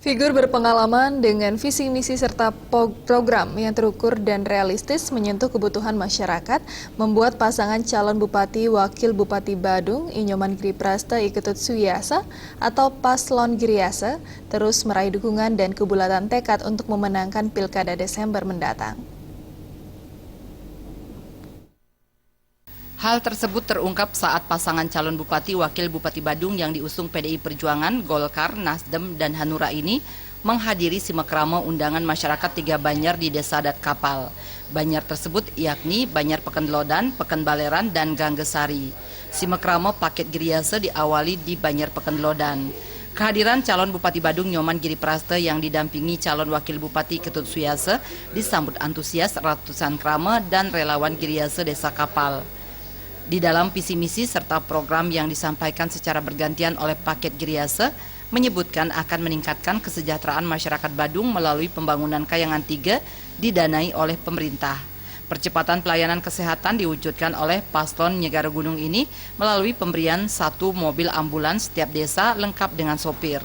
Figur berpengalaman dengan visi misi serta program yang terukur dan realistis menyentuh kebutuhan masyarakat membuat pasangan calon Bupati Wakil Bupati Badung Inyoman Gireprasta Iketut Suyasa atau Paslon Giriase terus meraih dukungan dan kebulatan tekad untuk memenangkan Pilkada Desember mendatang. Hal tersebut terungkap saat pasangan calon Bupati Wakil Bupati Badung yang diusung PDI Perjuangan, Golkar, Nasdem, dan Hanura ini menghadiri simakrama undangan masyarakat 3 Banjar di Desa Adat Kapal. Banjar tersebut yakni Banjar Pekenlodan, Pekenbaleran, dan Ganggesari. Simakrama paket Giriase diawali di Banjar Pekenlodan. Kehadiran calon Bupati Badung Nyoman Gireprasta yang didampingi calon Wakil Bupati Iketut Suyasa disambut antusias ratusan krama dan relawan Giriase Desa Kapal. Di dalam visi misi serta program yang disampaikan secara bergantian oleh paket Giriase menyebutkan akan meningkatkan kesejahteraan masyarakat Badung melalui pembangunan Kayangan 3 didanai oleh pemerintah. Percepatan pelayanan kesehatan diwujudkan oleh Paslon Nyegar Gunung ini melalui pemberian 1 mobil ambulans setiap desa lengkap dengan sopir.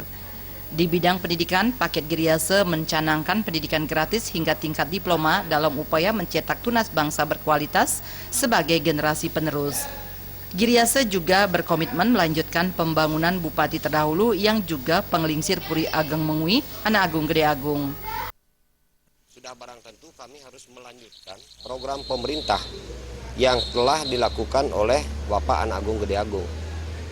Di bidang pendidikan, paket Giriase mencanangkan pendidikan gratis hingga tingkat diploma dalam upaya mencetak tunas bangsa berkualitas sebagai generasi penerus. Giriase juga berkomitmen melanjutkan pembangunan bupati terdahulu yang juga penglingsir Puri Ageng Mengui, Anak Agung Gede Agung. Sudah barang tentu kami harus melanjutkan program pemerintah yang telah dilakukan oleh Bapak Anak Agung Gede Agung.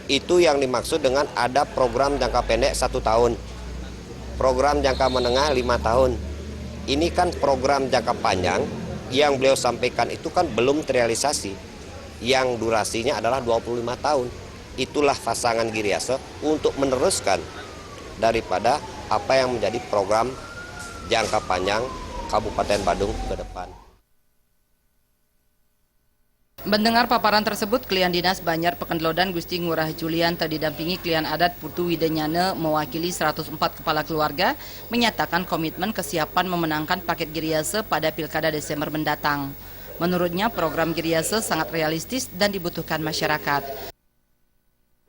Itu yang dimaksud dengan ada program jangka pendek 1 tahun, program jangka menengah 5 tahun. Ini kan program jangka panjang yang beliau sampaikan itu kan belum terrealisasi, yang durasinya adalah 25 tahun. Itulah pasangan Giriase untuk meneruskan daripada apa yang menjadi program jangka panjang Kabupaten Badung ke depan. Mendengar paparan tersebut, klien dinas Banjar Pekenlodan Gusti Ngurah Julian didampingi klien adat Putu Widenyane mewakili 104 kepala keluarga menyatakan komitmen kesiapan memenangkan paket Giriase pada Pilkada Desember mendatang. Menurutnya program Giriase sangat realistis dan dibutuhkan masyarakat.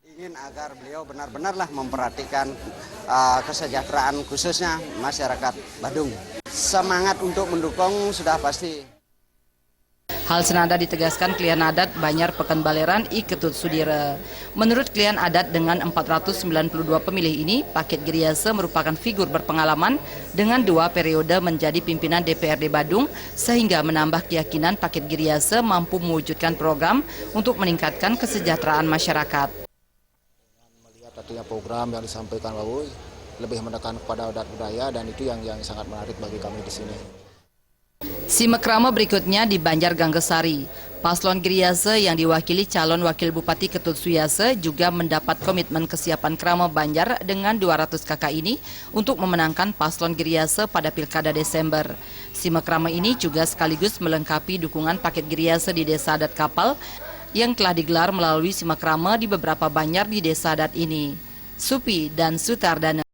Ingin agar beliau benar-benarlah memperhatikan kesejahteraan khususnya masyarakat Badung. Semangat untuk mendukung sudah pasti. Hal senada ditegaskan klien adat Banjar Pekenbaleran Iketut Sudire. Menurut klien adat dengan 492 pemilih ini, paket Giriase merupakan figur berpengalaman dengan 2 periode menjadi pimpinan DPRD Badung sehingga menambah keyakinan paket Giriase mampu mewujudkan program untuk meningkatkan kesejahteraan masyarakat. Melihat artinya program yang disampaikan Bapak lebih menekan kepada adat budaya dan itu yang sangat menarik bagi kami di sini. Simakrama berikutnya di Banjar Ganggesari. Paslon Giriase yang diwakili calon Wakil Bupati Iketut Suyasa juga mendapat komitmen kesiapan krama Banjar dengan 200 kakak ini untuk memenangkan Paslon Giriase pada Pilkada Desember. Simakrama ini juga sekaligus melengkapi dukungan paket Giriase di Desa Adat Kapal yang telah digelar melalui simakrama di beberapa Banjar di Desa Adat ini. Supi dan Sutardana.